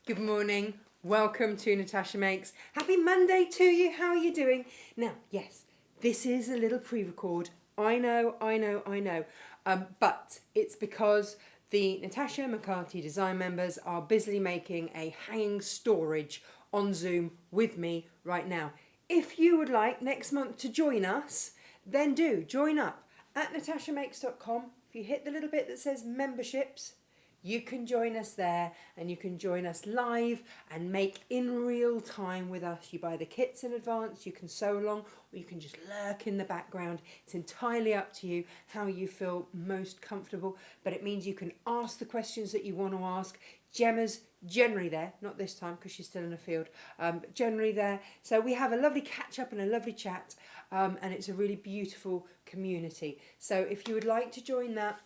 Good morning. Welcome to Natasha Makes. Happy Monday to you. How are you doing? Now, yes, this is a little pre-record. I know. But it's because the Natasha McCarthy design members are busily making a hanging storage on Zoom with me right now. If you would like next month to join us, then do join up at natashamakes.com. If you hit the little bit that says memberships, you can join us there and you can join us live and make in real time with us. You buy the kits in advance, you can sew along, or you can just lurk in the background. It's entirely up to you how you feel most comfortable, but it means you can ask the questions that you want to ask. Gemma's generally there, not this time because she's still in the field, but generally there. So we have a lovely catch up and a lovely chat, and it's a really beautiful community. So if you would like to join that,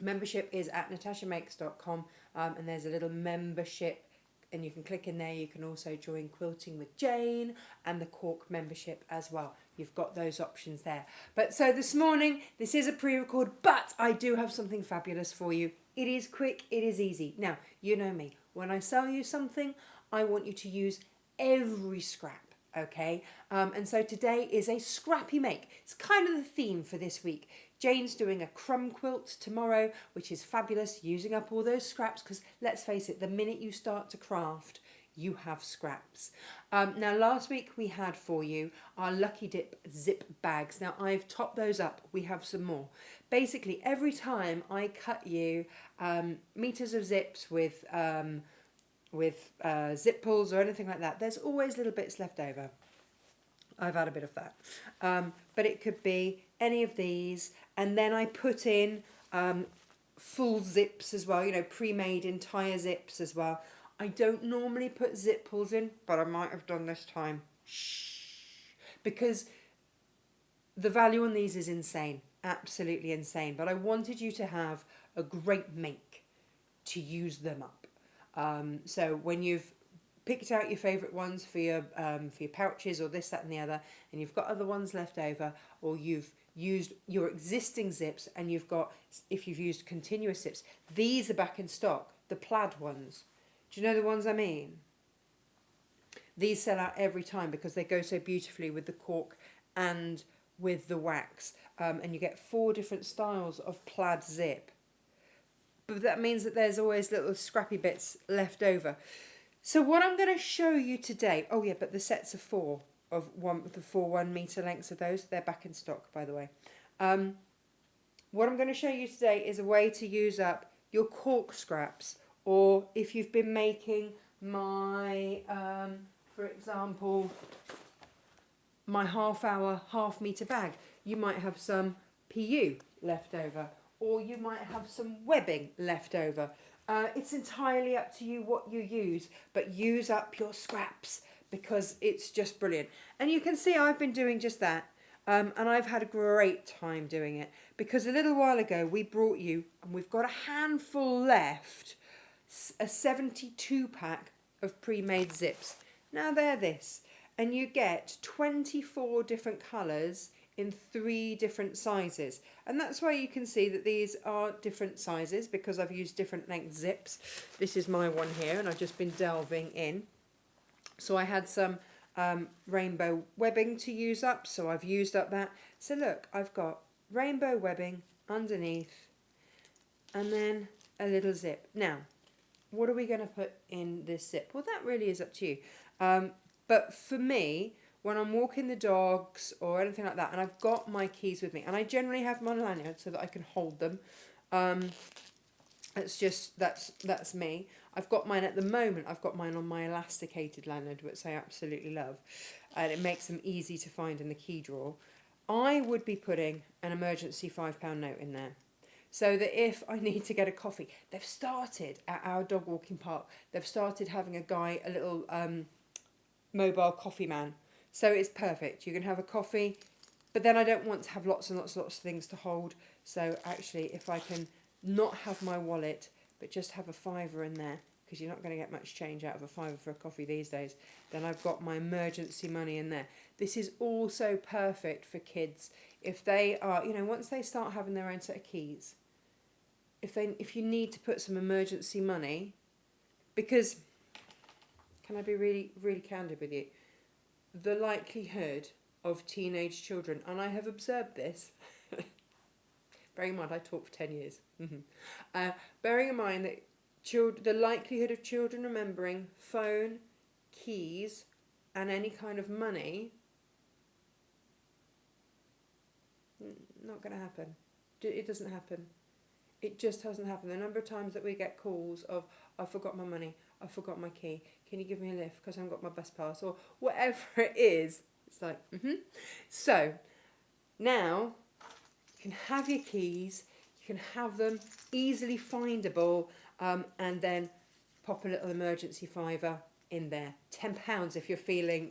membership is at natashamakes.com, and there's a little membership and you can click in there. You can also join Quilting with Jane and the Cork membership as well. You've got those options there. But so this morning, this is a pre-record, but I do have something fabulous for you. It is quick, it is easy. Now, you know me. When I sell you something, I want you to use every scrap. Okay, and so today is a scrappy make. It's kind of the theme for this week. Jane's doing a crumb quilt tomorrow, which is fabulous, using up all those scraps because let's face it, the minute you start to craft, you have scraps. Now last week we had for you our Lucky Dip zip bags. Now I've topped those up. We have some more. Basically every time I cut you meters of zips with zip pulls or anything like that, there's always little bits left over. I've had a bit of that. But it could be any of these. And then I put in full zips as well, you know, pre-made entire zips as well. I don't normally put zip pulls in, but I might have done this time. Shh. Because the value on these is insane. Absolutely insane. But I wanted you to have a great make to use them up. So when you've picked out your favourite ones for your pouches or this, that and the other, and you've got other ones left over, or you've used your existing zips and you've got, if you've used continuous zips, these are back in stock, the plaid ones. Do you know the ones I mean? These sell out every time because they go so beautifully with the cork and with the wax, and you get 4 different styles of plaid zip. But that means that there's always little scrappy bits left over. So what I'm going to show you today, oh yeah, but the sets of 4 of the 4 1 meter lengths of those, they're back in stock, by the way. What I'm going to show you today is a way to use up your cork scraps, or if you've been making my, for example, my half-hour, half-meter bag, you might have some PU left over, or you might have some webbing left over. It's entirely up to you what you use, but use up your scraps because it's just brilliant. And you can see I've been doing just that, and I've had a great time doing it because a little while ago we brought you, and we've got a handful left, a 72 pack of pre-made zips. Now they're this, and you get 24 different colours in 3 different sizes, and that's why you can see that these are different sizes because I've used different length zips. This is my one here, and I've just been delving in. So I had some rainbow webbing to use up, so I've used up that. So look, I've got rainbow webbing underneath and then a little zip. Now, what are we going to put in this zip? Well, that really is up to you. But for me, when I'm walking the dogs or anything like that, and I've got my keys with me, and I generally have them on a lanyard so that I can hold them. It's just, that's me. I've got mine at the moment, I've got mine on my elasticated lanyard, which I absolutely love. And it makes them easy to find in the key drawer. I would be putting an emergency £5 note in there. So that if I need to get a coffee, they've started at our dog walking park, they've started having a guy, a little mobile coffee man. So it's perfect. You can have a coffee, but then I don't want to have lots and lots and lots of things to hold. So actually, if I can not have my wallet, but just have a £5 in there, because you're not going to get much change out of a £5 for a coffee these days, then I've got my emergency money in there. This is also perfect for kids if they are, you know, once they start having their own set of keys, if you need to put some emergency money, because can I be really, really candid with you? The likelihood of teenage children, and I have observed this, bearing in mind I taught for 10 years, bearing in mind that the likelihood of children remembering phone, keys, and any kind of money, not going to happen. It doesn't happen. It just hasn't happened. The number of times that we get calls of, I forgot my money, I forgot my key, can you give me a lift because I haven't got my bus pass, or whatever it is. It's like, So, now, you can have your keys, you can have them easily findable, and then pop a little emergency fiver in there. £10 if you're feeling,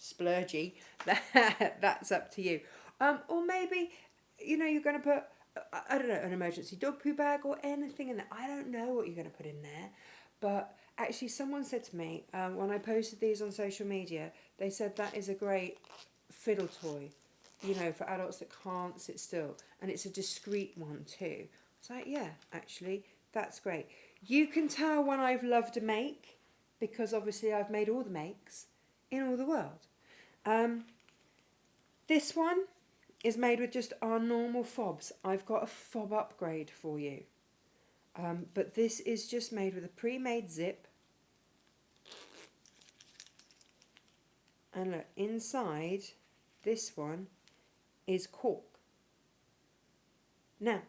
splurgy. That's up to you. Or maybe, you're going to put, I don't know, an emergency dog poo bag or anything in there. I don't know what you're going to put in there. But actually someone said to me, when I posted these on social media, they said that is a great fiddle toy, for adults that can't sit still. And it's a discreet one too. It's like, yeah, actually, that's great. You can tell when I've loved a make, because obviously I've made all the makes in all the world. This one is made with just our normal fobs. I've got a fob upgrade for you. But this is just made with a pre-made zip. And look, inside this one is cork. Now,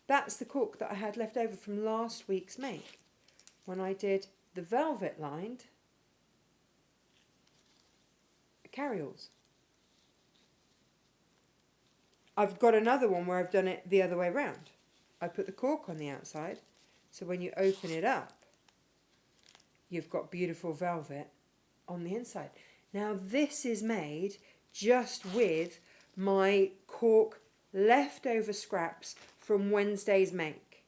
that's the cork that I had left over from last week's make, when I did the velvet lined carryalls. I've got another one where I've done it the other way around. I put the cork on the outside, so when you open it up, you've got beautiful velvet on the inside. Now this is made just with my cork leftover scraps from Wednesday's make.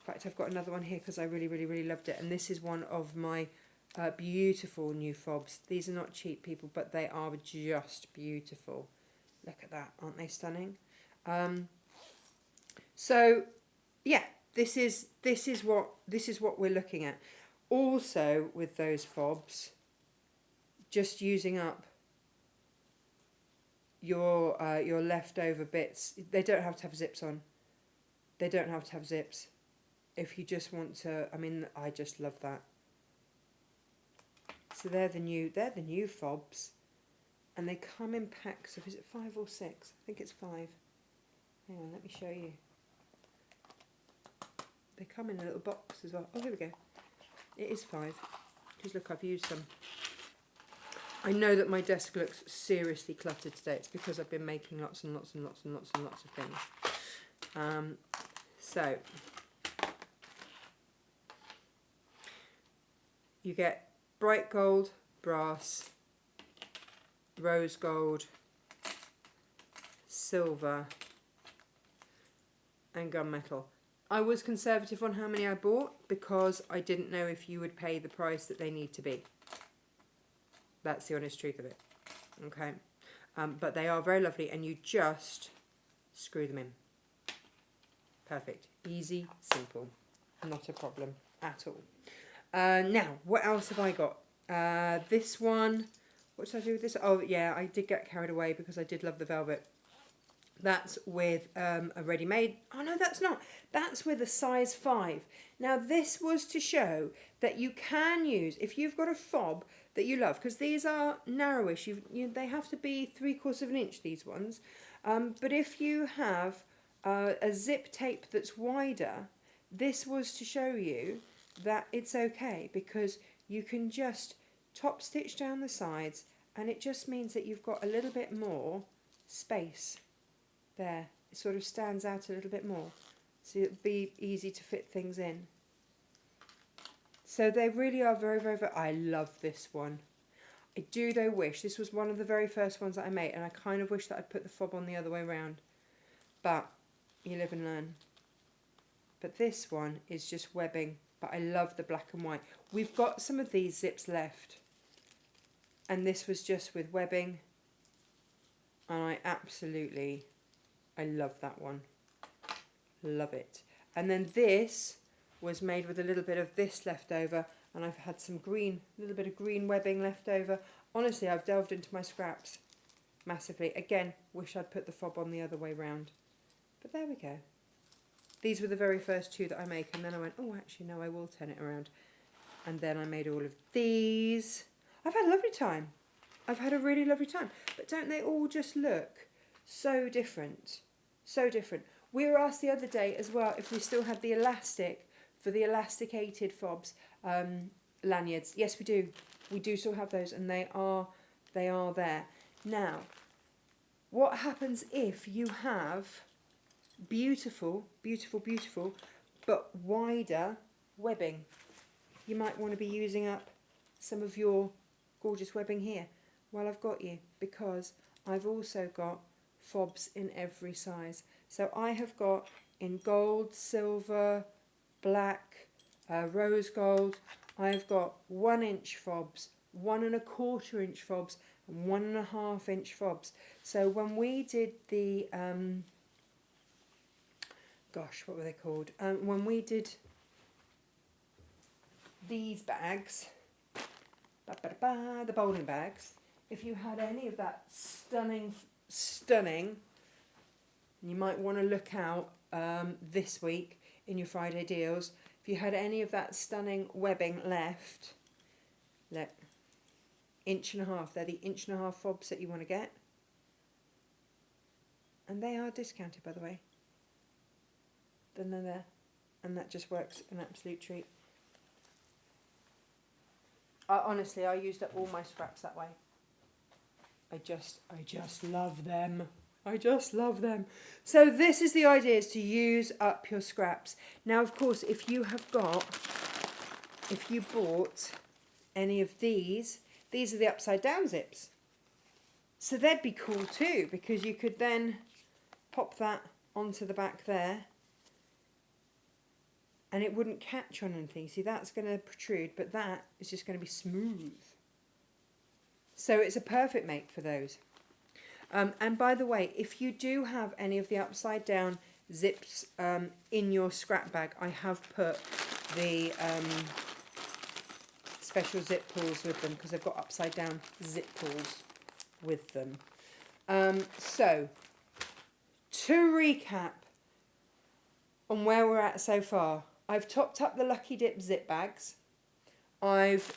In fact, I've got another one here because I really, really, really loved it. And this is one of my beautiful new fobs. These are not cheap, people, but they are just beautiful. Look at that, aren't they stunning? So, yeah, this is what we're looking at. Also, with those fobs, just using up your leftover bits. They don't have to have zips on. They don't have to have zips. If you just want to, I just love that. So they're the new fobs, and they come in packs of, is it 5 or 6? I think it's 5. Hang on, let me show you. They come in a little box as well. Oh, here we go. It is 5. Because look, I've used some. I know that my desk looks seriously cluttered today. It's because I've been making lots and lots and lots and lots and lots of things. So, you get bright gold, brass, rose gold, silver, and gunmetal. I was conservative on how many I bought because I didn't know if you would pay the price that they need to be. That's the honest truth of it. Okay. But they are very lovely, and you just screw them in. Perfect. Easy, simple. Not a problem at all. Now, what else have I got? This one. What did I do with this? Oh, yeah, I did get carried away because I did love the velvet. That's with a ready-made. Oh, no, that's not. That's with a size 5. Now, this was to show that you can use, if you've got a fob that you love, because these are narrowish. They have to be 3/4 of an inch, these ones. But if you have a zip tape that's wider, this was to show you that it's okay, because you can just top stitch down the sides, and it just means that you've got a little bit more space there. It sort of stands out a little bit more, so it'll be easy to fit things in. So they really are very, very, very... I love this one. I do, though, wish... This was one of the very first ones that I made, and I kind of wish that I'd put the fob on the other way around. But you live and learn. But this one is just webbing, but I love the black and white. We've got some of these zips left, and this was just with webbing, and I love that one. Love it. And then this was made with a little bit of this left over, and I've had some green, a little bit of green webbing left over. Honestly, I've delved into my scraps massively. Again, wish I'd put the fob on the other way round. But there we go. These were the very first two that I make, and then I went, oh, actually, no, I will turn it around. And then I made all of these. I've had a lovely time. I've had a really lovely time. But don't they all just look so different? So different. We were asked the other day as well if we still had the elastic for the elasticated fobs lanyards. Yes, we do. We do still have those, and they are there. Now, what happens if you have beautiful, beautiful, beautiful, but wider webbing? You might want to be using up some of your gorgeous webbing here. Well, I've got you, because I've also got fobs in every size. So I have got in gold, silver, black, rose gold. I've got 1 inch fobs, 1 1/4 inch fobs, and 1 1/2 inch fobs. So when we did the, gosh, what were they called? When we did these bags, the bowling bags, if you had any of that stunning, you might want to look out this week in your Friday deals. If you had any of that stunning webbing left, look, 1.5 inches, they're the 1.5 inch fobs that you want to get. And they are discounted, by the way. Then they're there. And that just works an absolute treat. Honestly, I used up all my scraps that way. I just love them. I just love them. So this is the idea, is to use up your scraps. Now, of course, if you bought any of these are the upside down zips. So they'd be cool too, because you could then pop that onto the back there and it wouldn't catch on anything. See, that's going to protrude, but that is just going to be smooth. So it's a perfect make for those. And by the way, if you do have any of the upside down zips in your scrap bag, I have put the special zip pulls with them, because they've got upside down zip pulls with them. So, to recap on where we're at so far, I've topped up the Lucky Dip zip bags. I've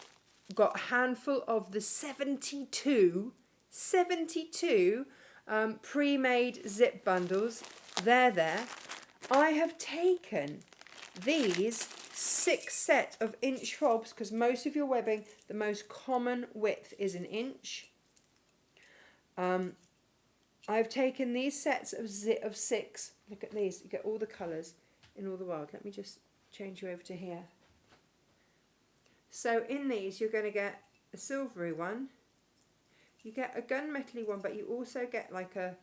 got a handful of the 72 pre-made zip bundles. They're there. I have taken these 6 set of inch fobs, because most of your webbing, the most common width is 1 inch. I've taken these sets of 6. Look at these. You get all the colours in all the world. Let me just change you over to here. So in these, you're going to get a silvery one. You get a gunmetal-y one, but you also get like a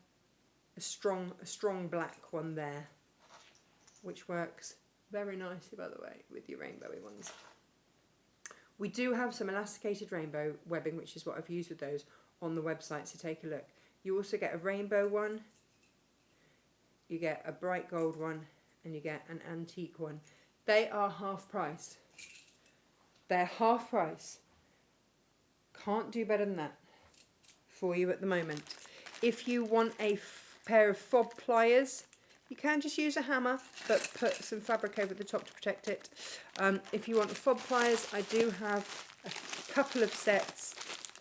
strong black one there, which works very nicely, by the way, with your rainbowy ones. We do have some elasticated rainbow webbing, which is what I've used with those, on the website, so take a look. You also get a rainbow one, you get a bright gold one, and you get an antique one. They are half price. They're half price. Can't do better than that for you at the moment. If you want a pair of fob pliers, you can just use a hammer, but put some fabric over the top to protect it. If you want fob pliers, I do have a couple of sets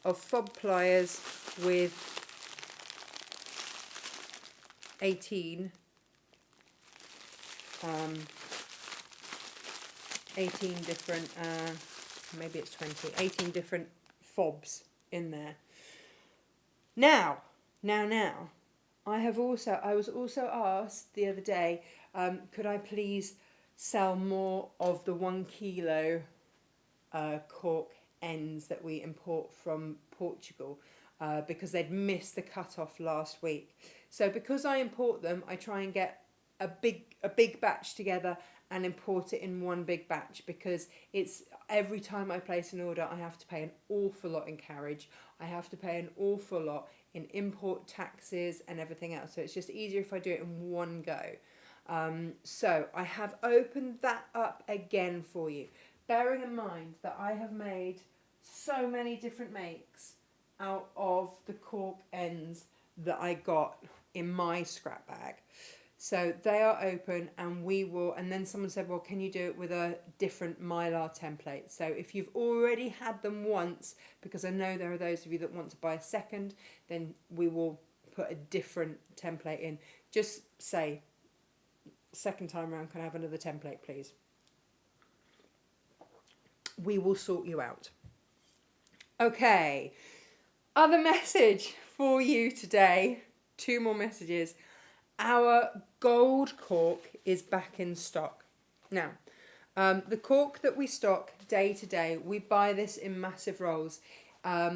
of fob pliers with 18 different, maybe it's 20, 18 different fobs in there. Now, I was also asked the other day, could I please sell more of the 1 kilo cork ends that we import from Portugal, because they'd missed the cut-off last week. So because I import them, I try and get a big batch together and import it in one big batch, because it's every time I place an order, I have to pay an awful lot in carriage. I have to pay an awful lot in import taxes and everything else. So it's just easier if I do it in one go. So I have opened that up again for you, bearing in mind that I have made so many different makes out of the cork ends that I got in my scrap bag. So they are open, and we will, and then someone said, well, can you do it with a different Mylar template? So if you've already had them once, because I know there are those of you that want to buy a second, then we will put a different template in. Just say, second time around, can I have another template, please? We will sort you out. Okay, other message for you today. 2 more messages. Our gold cork is back in stock. Now, the cork that we stock day to day, we buy this in massive rolls. I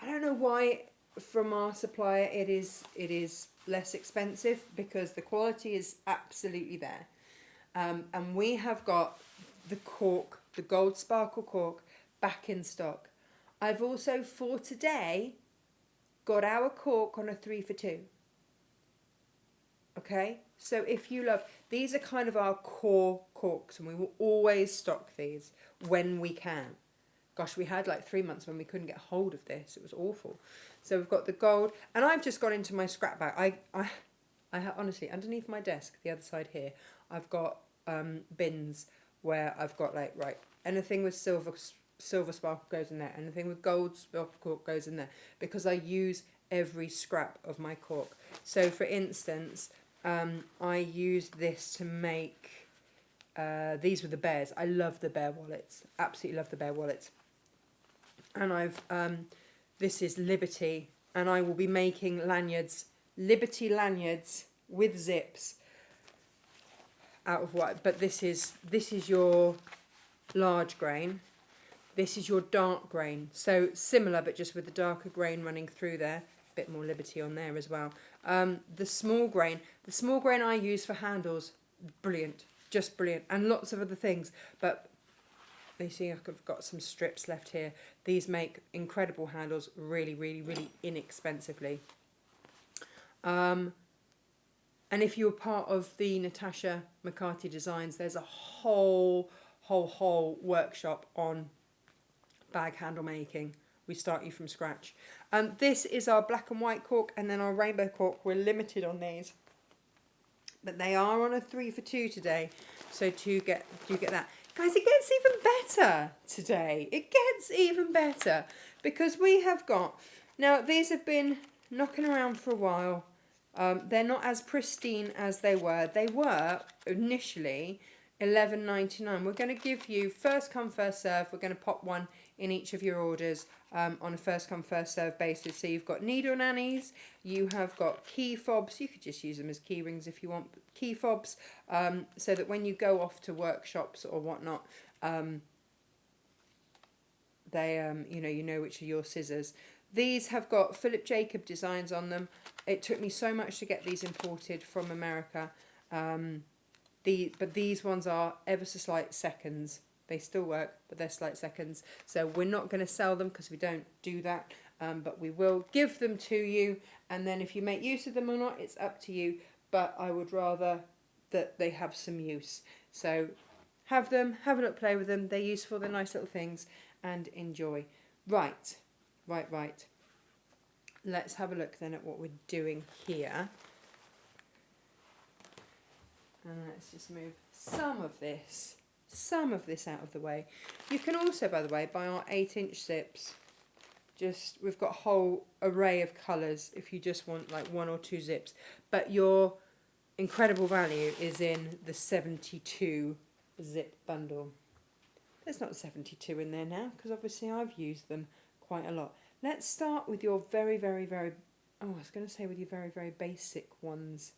don't know why from our supplier it is less expensive, because the quality is absolutely there. And we have got the cork, the gold sparkle cork, back in stock. I've also, for today, got our cork on a 3 for 2. Okay, so if you love, these are kind of our core corks, and we will always stock these when we can. Gosh, we had like 3 months when we couldn't get hold of this. It was awful. So we've got the gold, and I've just gone into my scrap bag. I have, honestly, underneath my desk, the other side here, I've got bins where I've got like, right, anything with silver sparkle goes in there, anything with gold sparkle cork goes in there, because I use every scrap of my cork. So for instance, I used this to make, these were the bears. I love the bear wallets, absolutely love the bear wallets. And I've, this is Liberty, and I will be making lanyards, Liberty lanyards with zips out of what, but this is your large grain. This is your dark grain. So similar, but just with the darker grain running through there. Bit more Liberty on there as well. The small grain I use for handles, brilliant, just brilliant, and lots of other things. But you see, I've got some strips left here. These make incredible handles, really, really, really inexpensively. And if you're part of the Natasha McCarthy Designs, there's a whole workshop on bag handle making. We start you from scratch. This is our black and white cork, and then our rainbow cork. We're limited on these, but they are on a 3 for 2 today. So do get that, guys. It gets even better today. It gets even better, because we have got, now these have been knocking around for a while. They're not as pristine as they were. They were initially $11.99. We're going to give you first come first serve. We're going to pop one in each of your orders on a first come first serve basis. So you've got needle nannies, you have got key fobs. You could just use them as key rings if you want, key fobs, so that when you go off to workshops or whatnot, they you know which are your scissors. These have got Philip Jacob designs on them. It took me so much to get these imported from America. But these ones are ever so slight seconds. They still work, but they're slight seconds. So we're not going to sell them because we don't do that. But we will give them to you. And then if you make use of them or not, it's up to you. But I would rather that they have some use. So have them, have a look, play with them. They're useful, they're nice little things, and enjoy. Right. Let's have a look then at what we're doing here. And let's just move some of this out of the way. You can also, by the way, buy our 8-inch zips. We've got a whole array of colours if you just want like 1 or 2 zips. But your incredible value is in the 72 zip bundle. There's not 72 in there now, because obviously I've used them quite a lot. Let's start with your very, very, very, I was going to say with your very, very basic ones.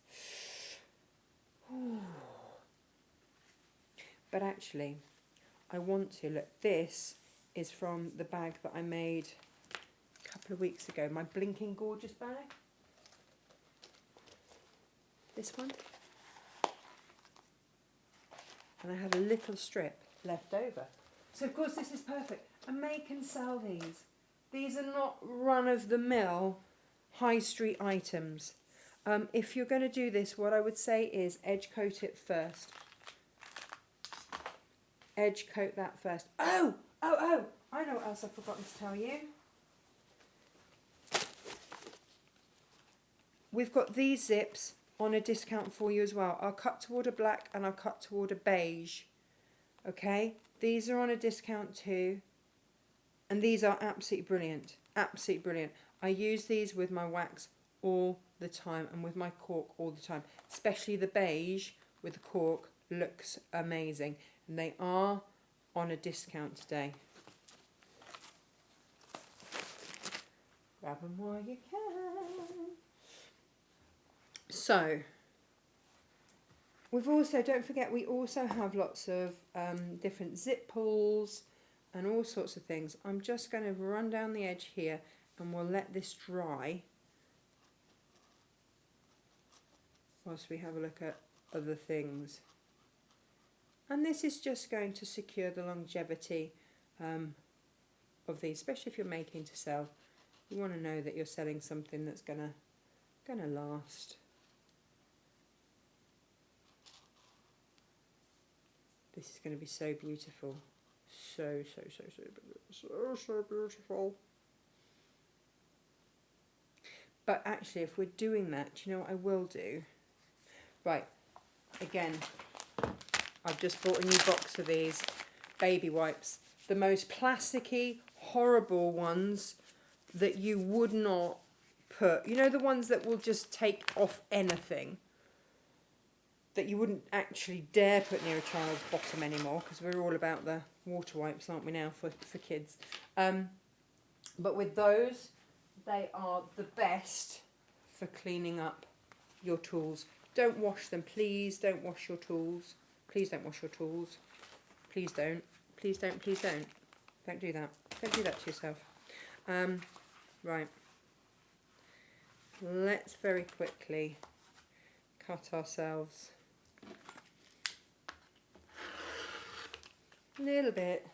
But actually, I want to look. This is from the bag that I made a couple of weeks ago. My Blinking Gorgeous bag. This one. And I had a little strip left over. So of course this is perfect. And make and sell these. These are not run-of-the-mill high street items. If you're going to do this, what I would say is edge coat it first. Edge coat that first. Oh! I know what else I've forgotten to tell you. We've got these zips on a discount for you as well. I'll cut toward a black and I'll cut toward a beige. Okay? These are on a discount too. And these are absolutely brilliant. Absolutely brilliant. I use these with my wax all the time and with my cork all the time. Especially the beige with the cork looks amazing. And they are on a discount today. Grab them while you can. So, we've also, don't forget, we also have lots of different zip pulls and all sorts of things. I'm just going to run down the edge here and we'll let this dry whilst we have a look at other things. And this is just going to secure the longevity of these, especially if you're making to sell. You want to know that you're selling something that's gonna last. This is going to be so beautiful. So beautiful. But actually, if we're doing that, do you know what I will do? Right, again, I've just bought a new box of these baby wipes. The most plasticky, horrible ones that you would not put. You know, the ones that will just take off anything. That you wouldn't actually dare put near a child's bottom anymore, because we're all about the water wipes, aren't we now, for kids. But with those, they are the best for cleaning up your tools. Don't wash them, please don't wash your tools. Please don't wash your tools. Please don't. Please don't, please don't. Don't do that. Don't do that to yourself. Right. Let's very quickly cut ourselves little bit.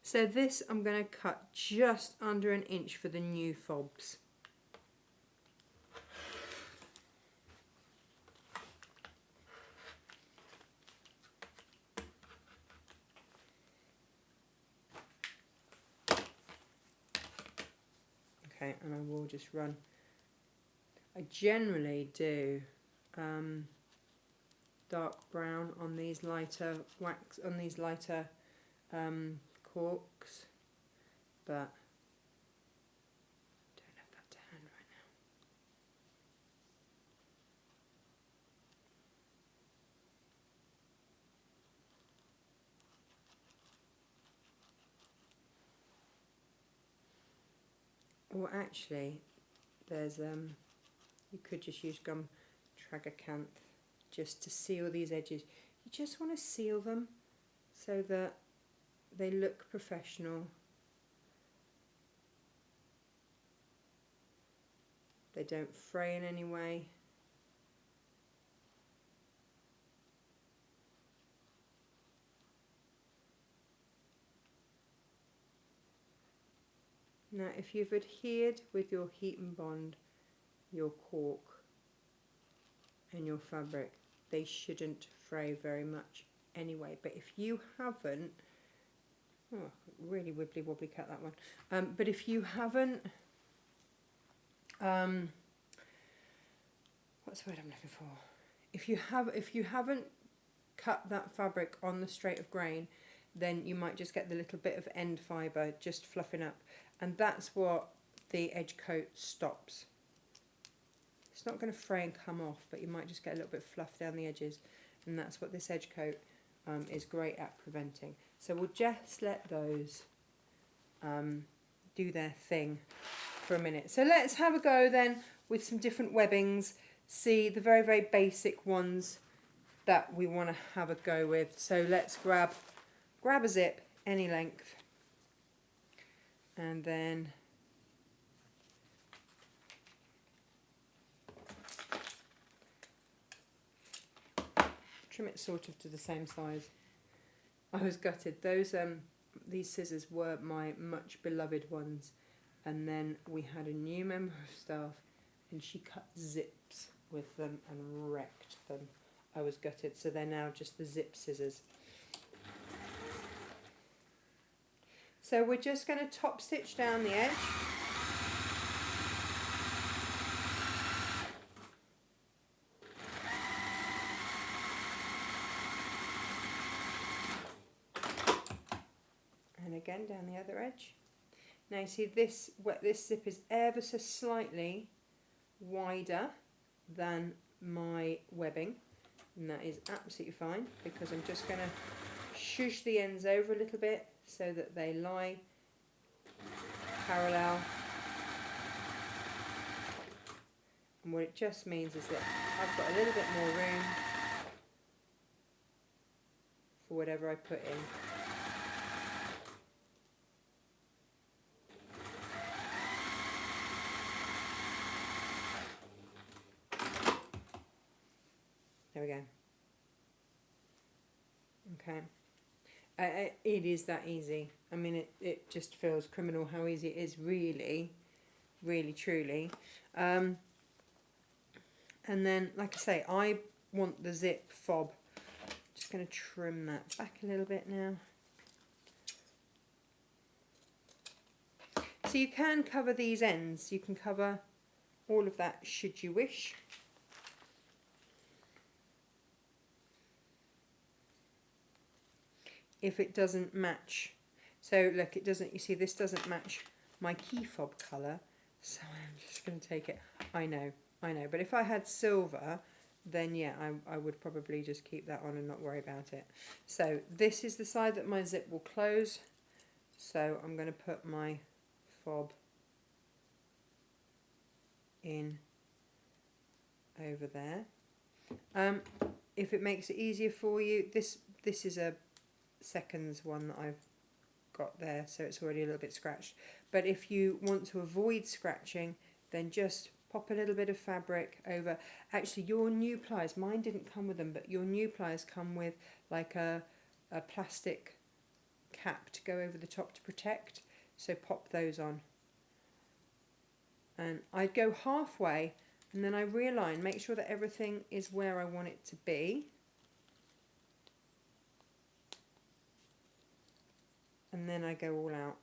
So this I'm going to cut just under an inch for the new fobs. Okay, and I will just run. I generally do dark brown on these lighter wax, on these lighter corks, but I don't have that to hand right now. Or actually, there's you could just use gum tragacanth just to seal these edges. You just want to seal them so that they look professional. They don't fray in any way. Now, if you've adhered with your heat and bond, your cork and your fabric, they shouldn't fray very much anyway. But if you haven't, oh, really wibbly wobbly cut that one. But if you haven't, what's the word I'm looking for? If you haven't cut that fabric on the straight of grain, then you might just get the little bit of end fibre just fluffing up, and that's what the edge coat stops. It's not going to fray and come off, but you might just get a little bit of fluff down the edges, and that's what this edge coat is great at preventing. So we'll just let those do their thing for a minute. So let's have a go then with some different webbings. See the very, very basic ones that we want to have a go with. So let's grab a zip, any length, and then trim it sort of to the same size. I was gutted. Those these scissors were my much beloved ones, and then we had a new member of staff and she cut zips with them and wrecked them. I was gutted, so they're now just the zip scissors. So we're just going to top stitch down the edge. And again down the other edge. Now you see this zip is ever so slightly wider than my webbing, and that is absolutely fine because I'm just going to shush the ends over a little bit so that they lie parallel. And what it just means is that I've got a little bit more room for whatever I put in. There we go. Okay. It is that easy. I mean, it just feels criminal how easy it is, really, really, truly. And then, like I say, I want the zip fob. Just going to trim that back a little bit now. So you can cover these ends. You can cover all of that should you wish. If it doesn't match. So look, it doesn't, you see this doesn't match my key fob colour, so I'm just going to take it. I know, but if I had silver, then yeah, I would probably just keep that on and not worry about it. So this is the side that my zip will close, so I'm going to put my fob in over there. If it makes it easier for you, this is a seconds one that I've got there, so it's already a little bit scratched, but if you want to avoid scratching, then just pop a little bit of fabric over. Actually, your new pliers, mine didn't come with them, but your new pliers come with like a plastic cap to go over the top to protect, so pop those on. And I'd go halfway and then I realign, make sure that everything is where I want it to be. And then I go all out.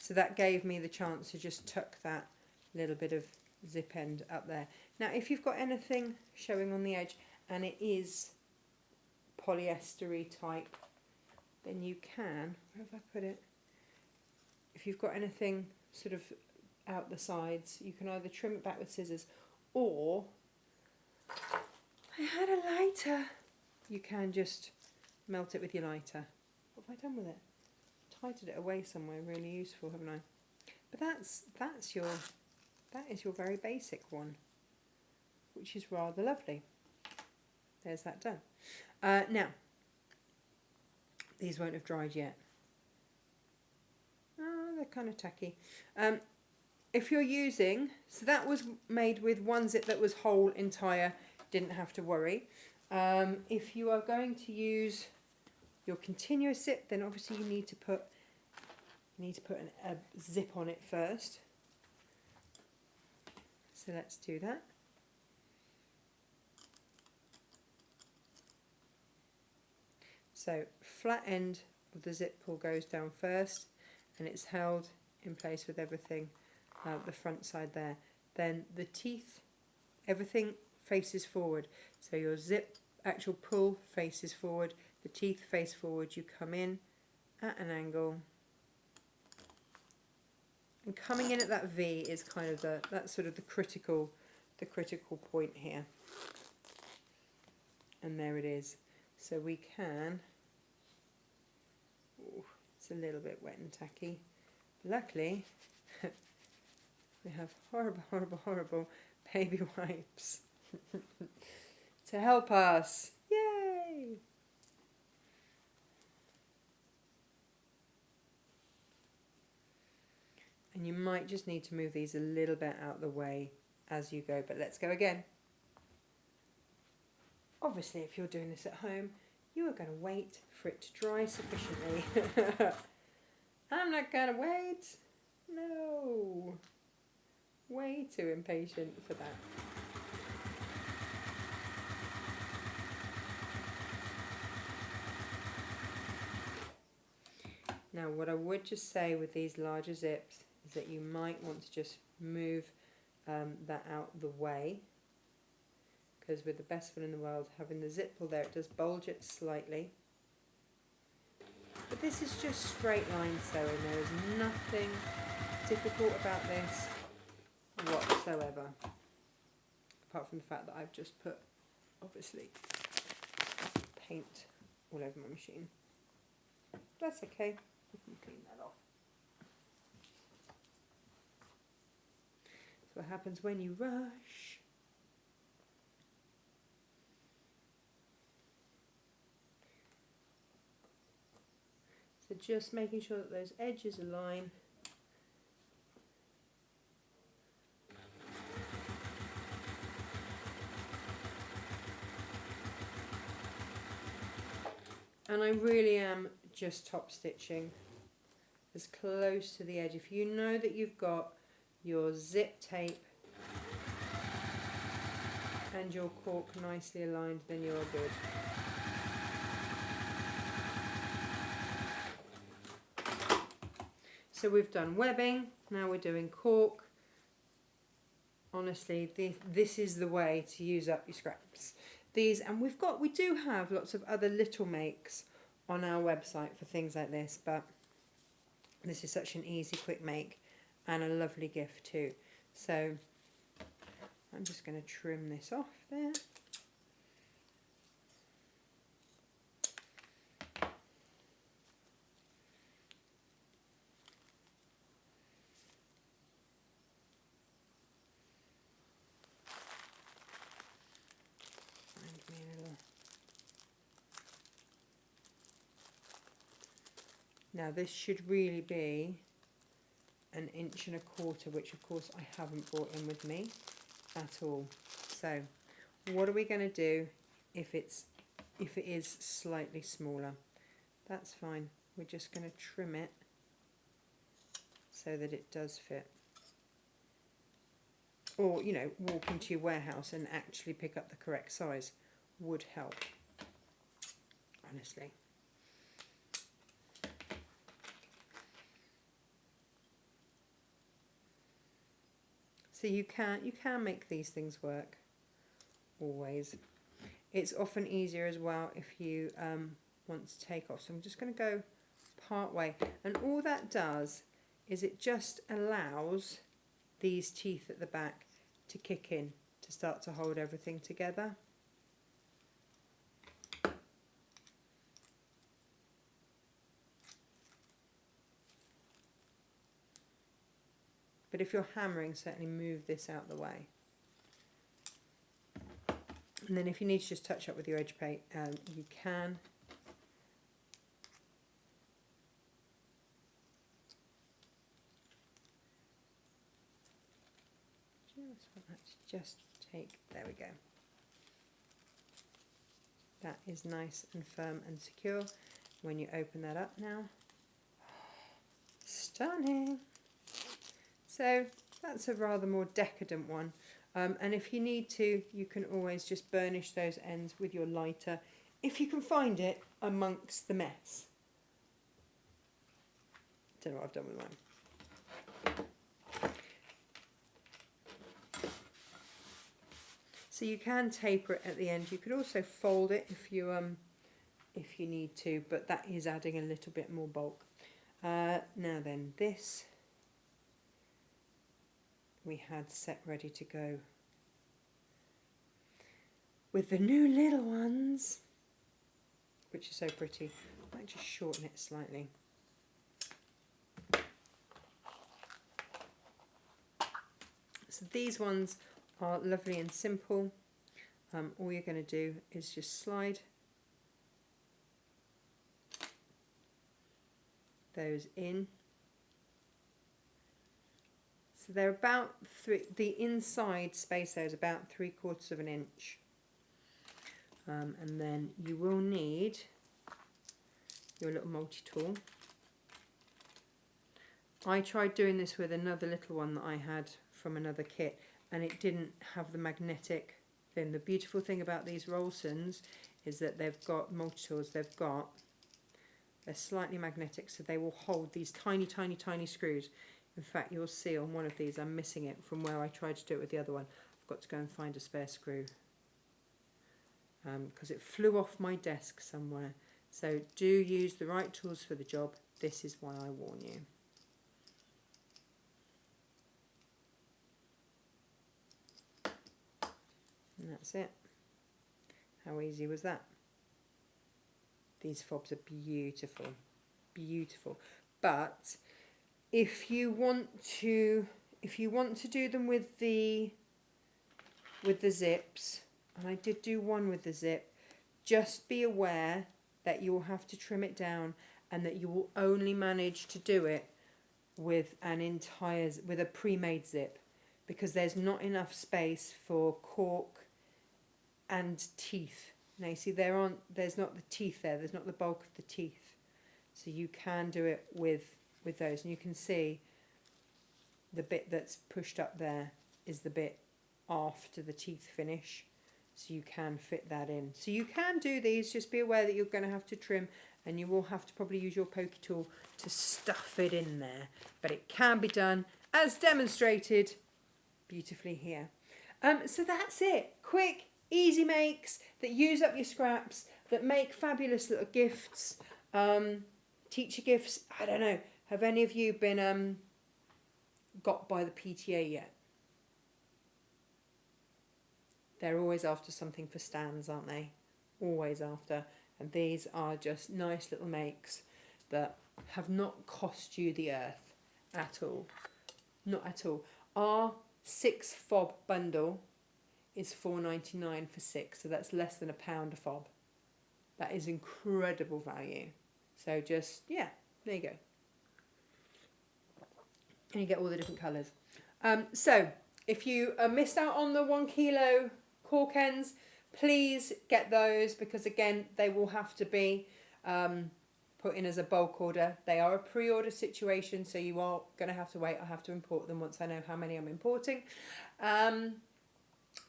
So that gave me the chance to just tuck that little bit of zip end up there. Now if you've got anything showing on the edge and it is polyestery type, then you can, where have I put it? If you've got anything sort of out the sides, you can either trim it back with scissors, or I had a lighter. You can just melt it with your lighter. What have I done with it? Tidied it away somewhere really useful, haven't I? But that is your very basic one, which is rather lovely. There's that done. Now, these won't have dried yet. Oh, they're kind of tacky. If you're using, so that was made with one zip that was whole entire, didn't have to worry. If you are going to use your continuous zip, then obviously you need to put a zip on it first. So let's do that. So flat end of the zip pull goes down first, and it's held in place with everything the front side there. Then the teeth, everything faces forward. So your zip actual pull faces forward, the teeth face forward, you come in at an angle, and coming in at that V is kind of that's sort of the critical point here. And there it is. So we can, ooh, it's a little bit wet and tacky. Luckily, we have horrible baby wipes to help us. Yay! And you might just need to move these a little bit out of the way as you go, but let's go again. Obviously, if you're doing this at home, You are going to wait for it to dry sufficiently. I'm not going to wait. No. Way too impatient for that. Now what I would just say with these larger zips is that you might want to just move that out the way, because with the best one in the world, having the zip pull there, it does bulge it slightly. But this is just straight line sewing. There is nothing difficult about this whatsoever, apart from the fact that I've just put, obviously, paint all over my machine. That's okay, we can clean that off. So what happens when you rush? So just making sure that those edges align. And I really am just top stitching as close to the edge. If you know that you've got your zip tape and your cork nicely aligned, then you're good. So we've done webbing, now we're doing cork. Honestly, this is the way to use up your scraps. These, and we do have lots of other little makes on our website for things like this, but this is such an easy, quick make and a lovely gift too. So I'm just going to trim this off there. Now this should really be 1.25 inches, which of course I haven't brought in with me at all. So what are we going to do if it is slightly smaller? That's fine. We're just going to trim it so that it does fit. Or, you know, walk into your warehouse and actually pick up the correct size would help, honestly. So you can make these things work, always. It's often easier as well if you want to take off. So I'm just going to go part way. And all that does is it just allows these teeth at the back to kick in, to start to hold everything together. But if you're hammering, certainly move this out the way. And then if you need to just touch up with your edge paint, you can. Just want that to just take, there we go. That is nice and firm and secure. When you open that up now, stunning. So that's a rather more decadent one. And if you need to, you can always just burnish those ends with your lighter, if you can find it amongst the mess. Don't know what I've done with mine. So you can taper it at the end. You could also fold it if you need to, but that is adding a little bit more bulk. Now then, this we had set ready to go with the new little ones, which is so pretty. I might just shorten it slightly. So these ones are lovely and simple. All you're going to do is just slide those in. So they're about the inside space there is about 3/4 of an inch. And then you will need your little multi-tool. I tried doing this with another little one that I had from another kit, and it didn't have the magnetic thing. The beautiful thing about these Rolsons is that they've got multi-tools, they're slightly magnetic, so they will hold these tiny, tiny, tiny screws. In fact, you'll see on one of these, I'm missing it from where I tried to do it with the other one. I've got to go and find a spare screw because it flew off my desk somewhere. So do use the right tools for the job. This is why I warn you. And that's it. How easy was that? These fobs are beautiful, beautiful. But if you want to do them with the zips, and I did do one with the zip, just be aware that you will have to trim it down, and that you will only manage to do it with a pre-made zip, because there's not enough space for cork and teeth. Now you see there's not the teeth there, there's not the bulk of the teeth. So you can do it with those, and you can see the bit that's pushed up there is the bit after the teeth finish. So you can fit that in. So you can do these, just be aware that you're going to have to trim, and you will have to probably use your pokey tool to stuff it in there. But it can be done, as demonstrated beautifully here. So that's it. Quick, easy makes that use up your scraps, that make fabulous little gifts, teacher gifts. I don't know, have any of you been got by the PTA yet? They're always after something for stands, aren't they? Always after. And these are just nice little makes that have not cost you the earth at all. Not at all. Our 6 fob bundle is $4.99 for 6, so that's less than £1 a fob. That is incredible value. So just, yeah, there you go. And you get all the different colours. So if you missed out on the 1 kilo cork ends, please get those, because again they will have to be put in as a bulk order. They are a pre-order situation, so you are going to have to wait. I have to import them once I know how many I'm importing.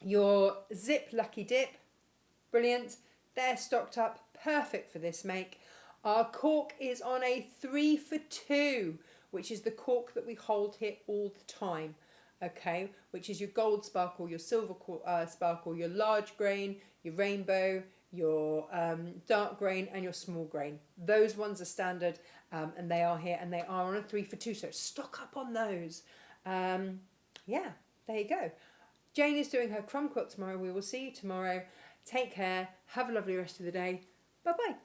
Your zip lucky dip, brilliant. They're stocked up, perfect for this make. Our cork is on a 3 for 2, which is the cork that we hold here all the time. Okay, which is your gold sparkle, your silver sparkle, your large grain, your rainbow, your dark grain, and your small grain. Those ones are standard, and they are here, and they are on a 3 for 2, so stock up on those. Yeah, there you go. Jane is doing her crumb quilt tomorrow. We will see you tomorrow. Take care. Have a lovely rest of the day. Bye-bye.